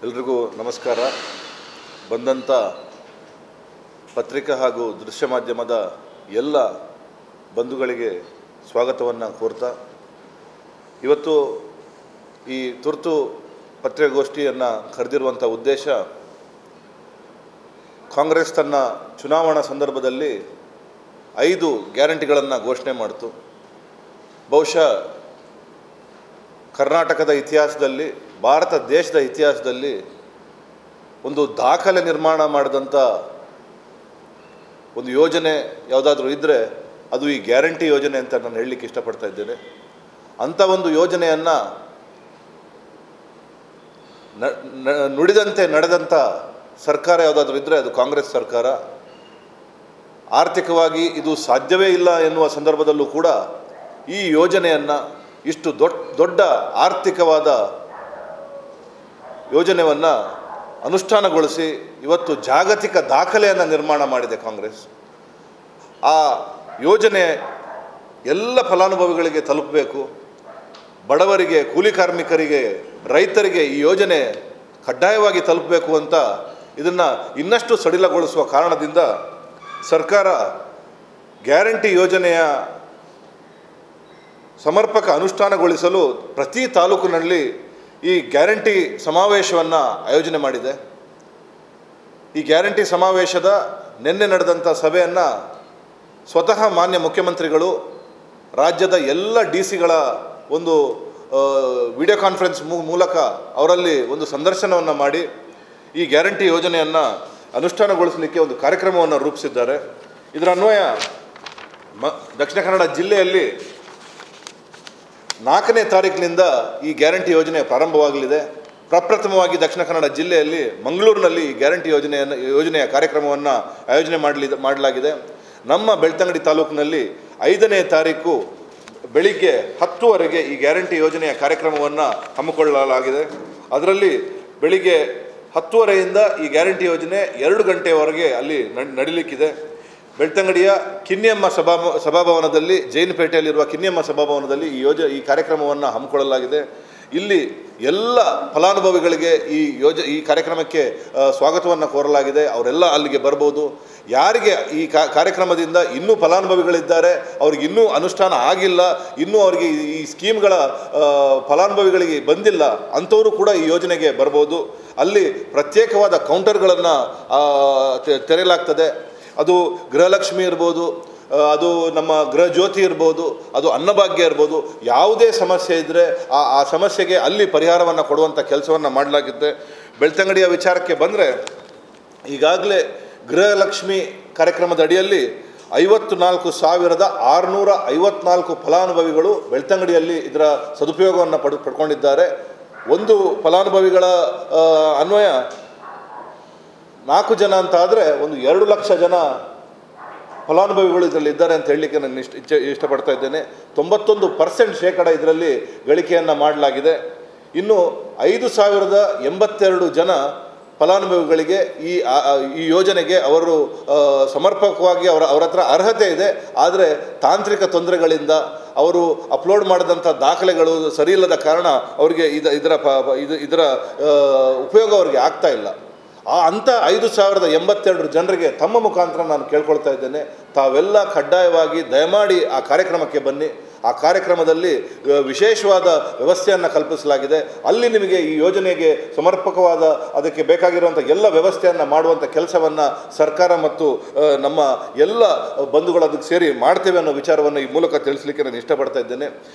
ಎಲ್ರಿಗೂ ನಮಸ್ಕಾರ. ಬಂದಂಥ ಪತ್ರಿಕಾ ಹಾಗೂ ದೃಶ್ಯ ಮಾಧ್ಯಮದ ಎಲ್ಲ ಬಂಧುಗಳಿಗೆ ಸ್ವಾಗತವನ್ನು ಕೋರ್ತಾ, ಇವತ್ತು ಈ ತುರ್ತು ಪತ್ರಿಕಾಗೋಷ್ಠಿಯನ್ನು ಕರೆದಿರುವಂಥ ಉದ್ದೇಶ, ಕಾಂಗ್ರೆಸ್ ತನ್ನ ಚುನಾವಣಾ ಸಂದರ್ಭದಲ್ಲಿ 5 ಗ್ಯಾರಂಟಿಗಳನ್ನು ಘೋಷಣೆ ಮಾಡಿತು. ಬಹುಶಃ ಕರ್ನಾಟಕದ ಇತಿಹಾಸದಲ್ಲಿ, ಭಾರತ ದೇಶದ ಇತಿಹಾಸದಲ್ಲಿ ಒಂದು ದಾಖಲೆ ನಿರ್ಮಾಣ ಮಾಡಿದಂಥ ಒಂದು ಯೋಜನೆ ಯಾವುದಾದ್ರೂ ಇದ್ದರೆ ಅದು ಈ ಗ್ಯಾರಂಟಿ ಯೋಜನೆ ಅಂತ ನಾನು ಹೇಳಲಿಕ್ಕೆ ಇಷ್ಟಪಡ್ತಾ ಇದ್ದೇನೆ. ಅಂಥ ಒಂದು ಯೋಜನೆಯನ್ನು ನುಡಿದಂತೆ ನಡೆದಂಥ ಸರ್ಕಾರ ಯಾವುದಾದ್ರೂ ಇದ್ದರೆ ಅದು ಕಾಂಗ್ರೆಸ್ ಸರ್ಕಾರ. ಆರ್ಥಿಕವಾಗಿ ಇದು ಸಾಧ್ಯವೇ ಇಲ್ಲ ಎನ್ನುವ ಸಂದರ್ಭದಲ್ಲೂ ಕೂಡ ಈ ಯೋಜನೆಯನ್ನು, ಇಷ್ಟು ದೊಡ್ಡ ಆರ್ಥಿಕವಾದ ಯೋಜನೆಯನ್ನು ಅನುಷ್ಠಾನಗೊಳಿಸಿ ಇವತ್ತು ಜಾಗತಿಕ ದಾಖಲೆಯನ್ನು ನಿರ್ಮಾಣ ಮಾಡಿದೆ ಕಾಂಗ್ರೆಸ್. ಆ ಯೋಜನೆ ಎಲ್ಲ ಫಲಾನುಭವಿಗಳಿಗೆ ತಲುಪಬೇಕು. ಬಡವರಿಗೆ, ಕೂಲಿ ಕಾರ್ಮಿಕರಿಗೆ, ರೈತರಿಗೆ ಈ ಯೋಜನೆ ಕಡ್ಡಾಯವಾಗಿ ತಲುಪಬೇಕು ಅಂತ ಇದನ್ನು ಇನ್ನಷ್ಟು ಸಡಿಲಗೊಳಿಸುವ ಕಾರಣದಿಂದ ಸರ್ಕಾರ ಗ್ಯಾರಂಟಿ ಯೋಜನೆಯ ಸಮರ್ಪಕ ಅನುಷ್ಠಾನಗೊಳಿಸಲು ಪ್ರತಿ ತಾಲೂಕಿನಲ್ಲಿ ಈ ಗ್ಯಾರಂಟಿ ಸಮಾವೇಶವನ್ನು ಆಯೋಜನೆ ಮಾಡಿದೆ. ಈ ಗ್ಯಾರಂಟಿ ಸಮಾವೇಶದ ನಿನ್ನೆ ನಡೆದಂಥ ಸಭೆಯನ್ನು ಸ್ವತಃ ಮಾನ್ಯ ಮುಖ್ಯಮಂತ್ರಿಗಳು ರಾಜ್ಯದ ಎಲ್ಲ DC-ಗಳ ಒಂದು ವಿಡಿಯೋ ಕಾನ್ಫರೆನ್ಸ್ ಮೂಲಕ ಅವರಲ್ಲಿ ಒಂದು ಸಂದರ್ಶನವನ್ನು ಮಾಡಿ ಈ ಗ್ಯಾರಂಟಿ ಯೋಜನೆಯನ್ನು ಅನುಷ್ಠಾನಗೊಳಿಸಲಿಕ್ಕೆ ಒಂದು ಕಾರ್ಯಕ್ರಮವನ್ನು ರೂಪಿಸಿದ್ದಾರೆ. ಇದರ ಅನ್ವಯ ದಕ್ಷಿಣ ಕನ್ನಡ ಜಿಲ್ಲೆಯಲ್ಲಿ 4ನೇ ತಾರೀಕಿನಿಂದ ಈ ಗ್ಯಾರಂಟಿ ಯೋಜನೆ ಪ್ರಾರಂಭವಾಗಲಿದೆ. ಪ್ರಪ್ರಥಮವಾಗಿ ದಕ್ಷಿಣ ಕನ್ನಡ ಜಿಲ್ಲೆಯಲ್ಲಿ ಮಂಗಳೂರಿನಲ್ಲಿ ಈ ಗ್ಯಾರಂಟಿ ಯೋಜನೆಯ ಕಾರ್ಯಕ್ರಮವನ್ನು ಆಯೋಜನೆ ಮಾಡಲಾಗಿದೆ. ನಮ್ಮ ಬೆಳ್ತಂಗಡಿ ತಾಲೂಕಿನಲ್ಲಿ 5ನೇ ತಾರೀಕು ಬೆಳಿಗ್ಗೆ 10 ಈ ಗ್ಯಾರಂಟಿ ಯೋಜನೆಯ ಕಾರ್ಯಕ್ರಮವನ್ನು ಹಮ್ಮಿಕೊಳ್ಳಲಾಗಿದೆ. ಅದರಲ್ಲಿ ಬೆಳಿಗ್ಗೆ 10 ಈ ಗ್ಯಾರಂಟಿ ಯೋಜನೆ 2 ಗಂಟೆವರೆಗೆ ಅಲ್ಲಿ ನಡೀಲಿಕ್ಕಿದೆ. ಬೆಳ್ತಂಗಡಿಯ ಕಿನ್ನಿಯಮ್ಮ ಸಭಾಭವನದಲ್ಲಿ, ಜೈನಪೇಟೆಯಲ್ಲಿರುವ ಕಿನ್ನಿಯಮ್ಮ ಸಭಾಭವನದಲ್ಲಿ ಈ ಕಾರ್ಯಕ್ರಮವನ್ನು ಹಮ್ಮಿಕೊಳ್ಳಲಾಗಿದೆ. ಇಲ್ಲಿ ಎಲ್ಲ ಫಲಾನುಭವಿಗಳಿಗೆ ಈ ಕಾರ್ಯಕ್ರಮಕ್ಕೆ ಸ್ವಾಗತವನ್ನು ಕೋರಲಾಗಿದೆ. ಅವರೆಲ್ಲ ಅಲ್ಲಿಗೆ ಬರ್ಬೋದು. ಯಾರಿಗೆ ಈ ಕಾರ್ಯಕ್ರಮದಿಂದ ಇನ್ನೂ ಫಲಾನುಭವಿಗಳಿದ್ದಾರೆ, ಅವ್ರಿಗೆ ಇನ್ನೂ ಅನುಷ್ಠಾನ ಆಗಿಲ್ಲ, ಇನ್ನೂ ಅವರಿಗೆ ಈ ಸ್ಕೀಮ್ಗಳ ಫಲಾನುಭವಿಗಳಿಗೆ ಬಂದಿಲ್ಲ ಅಂಥವರು ಕೂಡ ಈ ಯೋಜನೆಗೆ ಬರ್ಬೋದು. ಅಲ್ಲಿ ಪ್ರತ್ಯೇಕವಾದ ಕೌಂಟರ್ಗಳನ್ನು ತೆರೆಯಲಾಗ್ತದೆ. ಅದು ಗೃಹಲಕ್ಷ್ಮಿ ಇರ್ಬೋದು, ಅದು ನಮ್ಮ ಗೃಹ ಜ್ಯೋತಿ ಇರ್ಬೋದು, ಅದು ಅನ್ನಭಾಗ್ಯ ಇರ್ಬೋದು. ಯಾವುದೇ ಸಮಸ್ಯೆ ಇದ್ದರೆ ಆ ಸಮಸ್ಯೆಗೆ ಅಲ್ಲಿ ಪರಿಹಾರವನ್ನು ಕೊಡುವಂಥ ಕೆಲಸವನ್ನು ಮಾಡಲಾಗಿದೆ. ಬೆಳ್ತಂಗಡಿಯ ವಿಚಾರಕ್ಕೆ ಬಂದರೆ, ಈಗಾಗಲೇ ಗೃಹಲಕ್ಷ್ಮಿ ಕಾರ್ಯಕ್ರಮದ ಅಡಿಯಲ್ಲಿ 54,654 ಫಲಾನುಭವಿಗಳು ಬೆಳ್ತಂಗಡಿಯಲ್ಲಿ ಇದರ ಸದುಪಯೋಗವನ್ನು ಪಡ್ಕೊಂಡಿದ್ದಾರೆ. ಒಂದು ಫಲಾನುಭವಿಗಳ ಅನ್ವಯ 4 ಜನ ಅಂತ ಆದರೆ ಒಂದು 2 ಲಕ್ಷ ಜನ ಫಲಾನುಭವಿಗಳು ಇದರಲ್ಲಿ ಇದ್ದಾರೆ ಅಂತ ಹೇಳಲಿಕ್ಕೆ ನಾನು ಇಷ್ಟಪಡ್ತಾ ಇದ್ದೇನೆ. 91% ಇದರಲ್ಲಿ ಗಳಿಕೆಯನ್ನು ಮಾಡಲಾಗಿದೆ. ಇನ್ನು 5,082 ಜನ ಫಲಾನುಭವಿಗಳಿಗೆ ಈ ಯೋಜನೆಗೆ ಅವರು ಸಮರ್ಪಕವಾಗಿ ಅವರ ಹತ್ರ ಅರ್ಹತೆ ಇದೆ. ಆದರೆ ತಾಂತ್ರಿಕ ತೊಂದರೆಗಳಿಂದ ಅವರು ಅಪ್ಲೋಡ್ ಮಾಡಿದಂಥ ದಾಖಲೆಗಳು ಸರಿ ಇಲ್ಲದ ಕಾರಣ ಅವರಿಗೆ ಇದರ ಉಪಯೋಗ ಅವರಿಗೆ ಆಗ್ತಾ ಇಲ್ಲ. ಅಂಥ 5,082 ಜನರಿಗೆ ತಮ್ಮ ಮುಖಾಂತರ ನಾನು ಕೇಳ್ಕೊಳ್ತಾ ಇದ್ದೇನೆ, ತಾವೆಲ್ಲ ಕಡ್ಡಾಯವಾಗಿ ದಯಮಾಡಿ ಆ ಕಾರ್ಯಕ್ರಮಕ್ಕೆ ಬನ್ನಿ. ಆ ಕಾರ್ಯಕ್ರಮದಲ್ಲಿ ವಿಶೇಷವಾದ ವ್ಯವಸ್ಥೆಯನ್ನು ಕಲ್ಪಿಸಲಾಗಿದೆ. ಅಲ್ಲಿ ನಿಮಗೆ ಈ ಯೋಜನೆಗೆ ಸಮರ್ಪಕವಾದ ಅದಕ್ಕೆ ಬೇಕಾಗಿರುವಂಥ ಎಲ್ಲ ವ್ಯವಸ್ಥೆಯನ್ನು ಮಾಡುವಂಥ ಕೆಲಸವನ್ನು ಸರ್ಕಾರ ಮತ್ತು ನಮ್ಮ ಎಲ್ಲ ಬಂಧುಗಳು ಅದಕ್ಕೆ ಸೇರಿ ಮಾಡ್ತೇವೆ ಅನ್ನೋ ವಿಚಾರವನ್ನು ಈ ಮೂಲಕ ತಿಳಿಸಲಿಕ್ಕೆ ನಾನು ಇಷ್ಟಪಡ್ತಾ ಇದ್ದೇನೆ.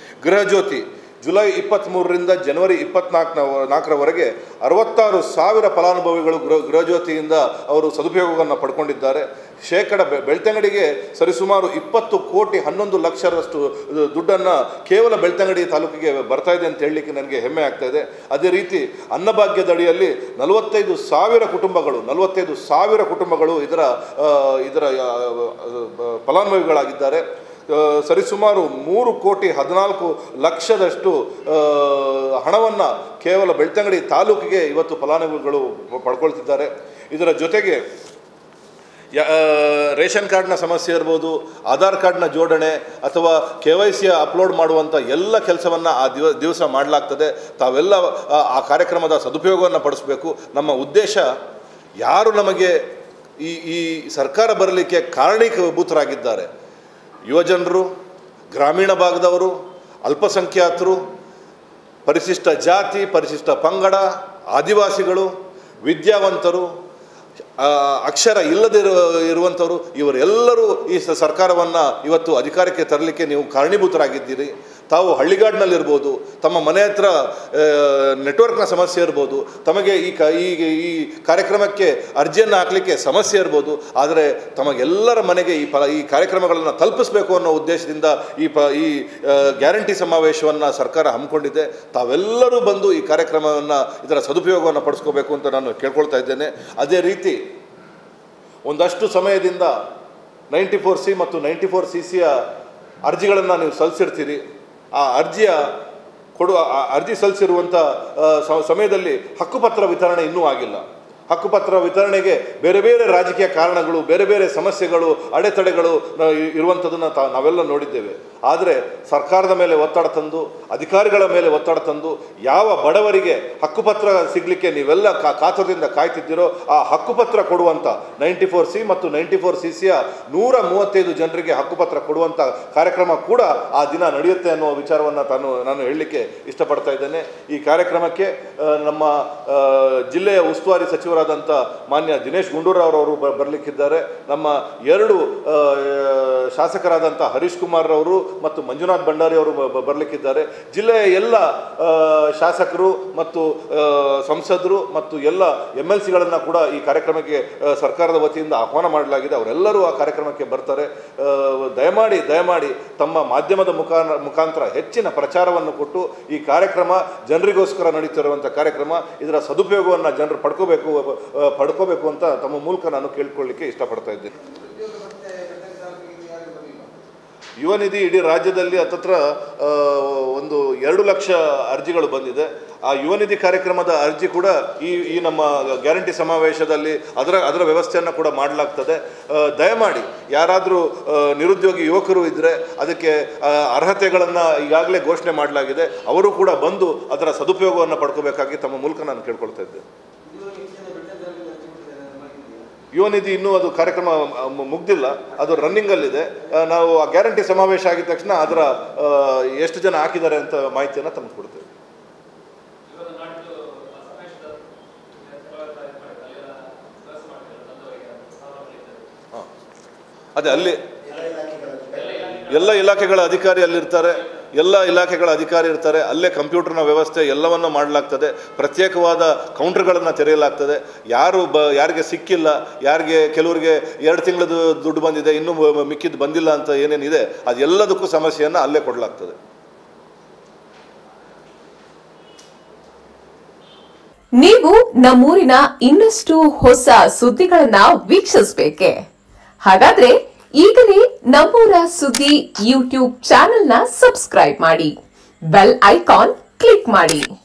ಗೃಹ ಜ್ಯೋತಿ ಜುಲೈ 23ರಿಂದ ಜನವರಿ 24ರವರೆಗೆ 66,000 ಫಲಾನುಭವಿಗಳು ಗೃಹಜ್ಯೋತಿಯಿಂದ ಅವರು ಸದುಪಯೋಗವನ್ನು ಪಡ್ಕೊಂಡಿದ್ದಾರೆ. ಬೆಳ್ತಂಗಡಿಗೆ ಸರಿಸುಮಾರು 20,11 ಲಕ್ಷರಷ್ಟು ದುಡ್ಡನ್ನು ಕೇವಲ ಬೆಳ್ತಂಗಡಿ ತಾಲೂಕಿಗೆ ಬರ್ತಾ ಇದೆ ಅಂತ ಹೇಳಲಿಕ್ಕೆ ನನಗೆ ಹೆಮ್ಮೆ ಆಗ್ತಾ ಇದೆ. ಅದೇ ರೀತಿ ಅನ್ನಭಾಗ್ಯದ ಅಡಿಯಲ್ಲಿ 45,000 ಕುಟುಂಬಗಳು ಇದರ ಫಲಾನುಭವಿಗಳಾಗಿದ್ದಾರೆ. ಸರಿಸುಮಾರು 3,14,00,000 ಹಣವನ್ನು ಕೇವಲ ಬೆಳ್ತಂಗಡಿ ತಾಲೂಕಿಗೆ ಇವತ್ತು ಫಲಾನುಭವಿಗಳು ಪಡ್ಕೊಳ್ತಿದ್ದಾರೆ. ಇದರ ಜೊತೆಗೆ ರೇಷನ್ ಕಾರ್ಡ್ನ ಸಮಸ್ಯೆ ಇರ್ಬೋದು, ಆಧಾರ್ ಕಾರ್ಡ್ನ ಜೋಡಣೆ ಅಥವಾ KYC ಅಪ್ಲೋಡ್ ಮಾಡುವಂಥ ಎಲ್ಲ ಕೆಲಸವನ್ನು ಆ ದಿವಸ ಮಾಡಲಾಗ್ತದೆ. ತಾವೆಲ್ಲ ಆ ಕಾರ್ಯಕ್ರಮದ ಸದುಪಯೋಗವನ್ನು ಪಡಿಸಬೇಕು. ನಮ್ಮ ಉದ್ದೇಶ ಯಾರು ನಮಗೆ ಈ ಸರ್ಕಾರ ಬರಲಿಕ್ಕೆ ಕಾರಣೀಭೂತರಾಗಿದ್ದಾರೆ, ಯುವಜನರು, ಗ್ರಾಮೀಣ ಭಾಗದವರು, ಅಲ್ಪಸಂಖ್ಯಾತರು, ಪರಿಶಿಷ್ಟ ಜಾತಿ, ಪರಿಶಿಷ್ಟ ಪಂಗಡ, ಆದಿವಾಸಿಗಳು, ವಿದ್ಯಾವಂತರು, ಅಕ್ಷರ ಇಲ್ಲದೆ ಇರುವಂಥವರು, ಇವರೆಲ್ಲರೂ ಈ ಸರ್ಕಾರವನ್ನು ಇವತ್ತು ಅಧಿಕಾರಕ್ಕೆ ತರಲಿಕ್ಕೆ ನೀವು ಕಾರಣೀಭೂತರಾಗಿದ್ದೀರಿ. ತಾವು ಹಳ್ಳಿಗಾಡಿನಲ್ಲಿರ್ಬೋದು, ತಮ್ಮ ಮನೆ ಹತ್ರ ನೆಟ್ವರ್ಕ್ನ ಸಮಸ್ಯೆ ಇರ್ಬೋದು, ತಮಗೆ ಈ ಕಾರ್ಯಕ್ರಮಕ್ಕೆ ಅರ್ಜಿಯನ್ನು ಹಾಕಲಿಕ್ಕೆ ಸಮಸ್ಯೆ ಇರ್ಬೋದು. ಆದರೆ ತಮಗೆಲ್ಲರ ಮನೆಗೆ ಈ ಕಾರ್ಯಕ್ರಮಗಳನ್ನು ತಲುಪಿಸಬೇಕು ಅನ್ನೋ ಉದ್ದೇಶದಿಂದ ಈ ಗ್ಯಾರಂಟಿ ಸಮಾವೇಶವನ್ನು ಸರ್ಕಾರ ಹಮ್ಮಿಕೊಂಡಿದೆ. ತಾವೆಲ್ಲರೂ ಬಂದು ಈ ಕಾರ್ಯಕ್ರಮವನ್ನು, ಇದರ ಸದುಪಯೋಗವನ್ನು ಪಡಿಸ್ಕೋಬೇಕು ಅಂತ ನಾನು ಕೇಳ್ಕೊಳ್ತಾ ಇದ್ದೇನೆ. ಅದೇ ರೀತಿ ಒಂದಷ್ಟು ಸಮಯದಿಂದ 94C ಮತ್ತು 94CCಯ ಅರ್ಜಿಗಳನ್ನು ನೀವು ಸಲ್ಲಿಸಿರ್ತೀರಿ. ಆ ಅರ್ಜಿ ಸಲ್ಲಿಸಿರುವಂಥ ಸಮಯದಲ್ಲಿ ಹಕ್ಕುಪತ್ರ ವಿತರಣೆ ಇನ್ನೂ ಆಗಿಲ್ಲ. ಹಕ್ಕುಪತ್ರ ವಿತರಣೆಗೆ ಬೇರೆ ಬೇರೆ ರಾಜಕೀಯ ಕಾರಣಗಳು, ಬೇರೆ ಬೇರೆ ಸಮಸ್ಯೆಗಳು, ಅಡೆತಡೆಗಳು ಇರುವಂಥದ್ದನ್ನು ನಾವೆಲ್ಲ ನೋಡಿದ್ದೇವೆ. ಆದರೆ ಸರ್ಕಾರದ ಮೇಲೆ ಒತ್ತಡ ತಂದು, ಅಧಿಕಾರಿಗಳ ಮೇಲೆ ಒತ್ತಡ ತಂದು, ಯಾವ ಬಡವರಿಗೆ ಹಕ್ಕುಪತ್ರ ಸಿಗಲಿಕ್ಕೆ ನೀವೆಲ್ಲ ಕಾತರದಿಂದ ಕಾಯ್ತಿದ್ದೀರೋ ಆ ಹಕ್ಕುಪತ್ರ ಕೊಡುವಂಥ 94C ಮತ್ತು 94CCಯ 135 ಜನರಿಗೆ ಹಕ್ಕುಪತ್ರ ಕೊಡುವಂಥ ಕಾರ್ಯಕ್ರಮ ಕೂಡ ಆ ದಿನ ನಡೆಯುತ್ತೆ ಅನ್ನುವ ವಿಚಾರವನ್ನು ನಾನು ಹೇಳಲಿಕ್ಕೆ ಇಷ್ಟಪಡ್ತಾ ಇದ್ದೇನೆ. ಈ ಕಾರ್ಯಕ್ರಮಕ್ಕೆ ನಮ್ಮ ಜಿಲ್ಲೆಯ ಉಸ್ತುವಾರಿ ಸಚಿವರಾದಂಥ ಮಾನ್ಯ ದಿನೇಶ್ ಗುಂಡೂರಾವ್ ಅವರು ಬರಲಿಕ್ಕಿದ್ದಾರೆ. ನಮ್ಮ 2 ಶಾಸಕರಾದಂಥ ಹರೀಶ್ ಕುಮಾರ್ ಅವರು ಮತ್ತು ಮಂಜುನಾಥ್ ಭಂಡಾರಿ ಅವರು ಬರಲಿಕ್ಕಿದ್ದಾರೆ. ಜಿಲ್ಲೆಯ ಎಲ್ಲ ಶಾಸಕರು ಮತ್ತು ಸಂಸದರು ಮತ್ತು ಎಲ್ಲ MLCಗಳನ್ನು ಕೂಡ ಈ ಕಾರ್ಯಕ್ರಮಕ್ಕೆ ಸರ್ಕಾರದ ವತಿಯಿಂದ ಆಹ್ವಾನ ಮಾಡಲಾಗಿದೆ. ಅವರೆಲ್ಲರೂ ಆ ಕಾರ್ಯಕ್ರಮಕ್ಕೆ ಬರ್ತಾರೆ. ದಯಮಾಡಿ ತಮ್ಮ ಮಾಧ್ಯಮದ ಮುಖಾಂತರ ಹೆಚ್ಚಿನ ಪ್ರಚಾರವನ್ನು ಕೊಟ್ಟು ಈ ಕಾರ್ಯಕ್ರಮ ಜನರಿಗೋಸ್ಕರ ನಡೀತಿರುವಂಥ ಕಾರ್ಯಕ್ರಮ, ಇದರ ಸದುಪಯೋಗವನ್ನು ಜನರು ಪಡ್ಕೋಬೇಕು ಅಂತ ತಮ್ಮ ಮೂಲಕ ನಾನು ಕೇಳ್ಕೊಳ್ಳಿಕ್ಕೆ ಇಷ್ಟಪಡ್ತಾ ಇದ್ದೀನಿ. ಯುವ ನಿಧಿ ಇಡೀ ರಾಜ್ಯದಲ್ಲಿ ಹತ್ತತ್ರ ಒಂದು 2 ಲಕ್ಷ ಅರ್ಜಿಗಳು ಬಂದಿದೆ. ಆ ಯುವ ನಿಧಿ ಕಾರ್ಯಕ್ರಮದ ಅರ್ಜಿ ಕೂಡ ಈ ನಮ್ಮ ಗ್ಯಾರಂಟಿ ಸಮಾವೇಶದಲ್ಲಿ ಅದರ ವ್ಯವಸ್ಥೆಯನ್ನು ಕೂಡ ಮಾಡಲಾಗ್ತದೆ. ದಯಮಾಡಿ ಯಾರಾದರೂ ನಿರುದ್ಯೋಗಿ ಯುವಕರು ಇದ್ದರೆ ಅದಕ್ಕೆ ಅರ್ಹತೆಗಳನ್ನು ಈಗಾಗಲೇ ಘೋಷಣೆ ಮಾಡಲಾಗಿದೆ. ಅವರು ಕೂಡ ಬಂದು ಅದರ ಸದುಪಯೋಗವನ್ನು ಪಡ್ಕೋಬೇಕಾಗಿ ತಮ್ಮ ಮೂಲಕ ನಾನು ಕೇಳ್ಕೊಳ್ತಾ ಇದ್ದೆ. ಯುವ ನಿಧಿ ಇನ್ನೂ ಅದು ಕಾರ್ಯಕ್ರಮ ಮುಗ್ದಿಲ್ಲ, ಅದು ರನ್ನಿಂಗಲ್ಲಿದೆ. ನಾವು ಆ ಗ್ಯಾರಂಟಿ ಸಮಾವೇಶ ಆಗಿದ ತಕ್ಷಣ ಅದರ ಎಷ್ಟು ಜನ ಹಾಕಿದ್ದಾರೆ ಅಂತ ಮಾಹಿತಿಯನ್ನು ತಮಗೆ ಕೊಡ್ತೇವೆ. ಅದೇ ಅಲ್ಲಿ ಎಲ್ಲ ಇಲಾಖೆಗಳ ಅಧಿಕಾರಿ ಅಲ್ಲಿರ್ತಾರೆ, ಅಲ್ಲೇ ಕಂಪ್ಯೂಟರ್ನ ವ್ಯವಸ್ಥೆ ಎಲ್ಲವನ್ನು ಮಾಡಲಾಗ್ತದೆ. ಪ್ರತ್ಯೇಕವಾದ ಕೌಂಟರ್ಗಳನ್ನು ತೆರೆಯಲಾಗ್ತದೆ. ಯಾರಿಗೆ ಸಿಕ್ಕಿಲ್ಲ, ಕೆಲವರಿಗೆ 2 ತಿಂಗಳದ್ದು ದುಡ್ಡು ಬಂದಿದೆ, ಇನ್ನೂ ಮಿಕ್ಕಿದ್ದು ಬಂದಿಲ್ಲ ಅಂತ ಏನೇನಿದೆ ಅದೆಲ್ಲದಕ್ಕೂ ಸಮಸ್ಯೆಯನ್ನು ಅಲ್ಲೇ ಕೊಡಲಾಗ್ತದೆ. ನೀವು ನಮ್ಮೂರಿನ ಇನ್ನಷ್ಟು ಹೊಸ ಸುದ್ದಿಗಳನ್ನ ವೀಕ್ಷಿಸಬೇಕೆ? ಹಾಗಾದ್ರೆ ಈಗಲೇ ನಮ್ಮೂರ ಸುದ್ದಿ ಯೂಟ್ಯೂಬ್ ಚಾನೆಲ್ನ ಸಬ್ಸ್ಕ್ರೈಬ್ ಮಾಡಿ, ಬೆಲ್ ಐಕಾನ್ ಕ್ಲಿಕ್ ಮಾಡಿ.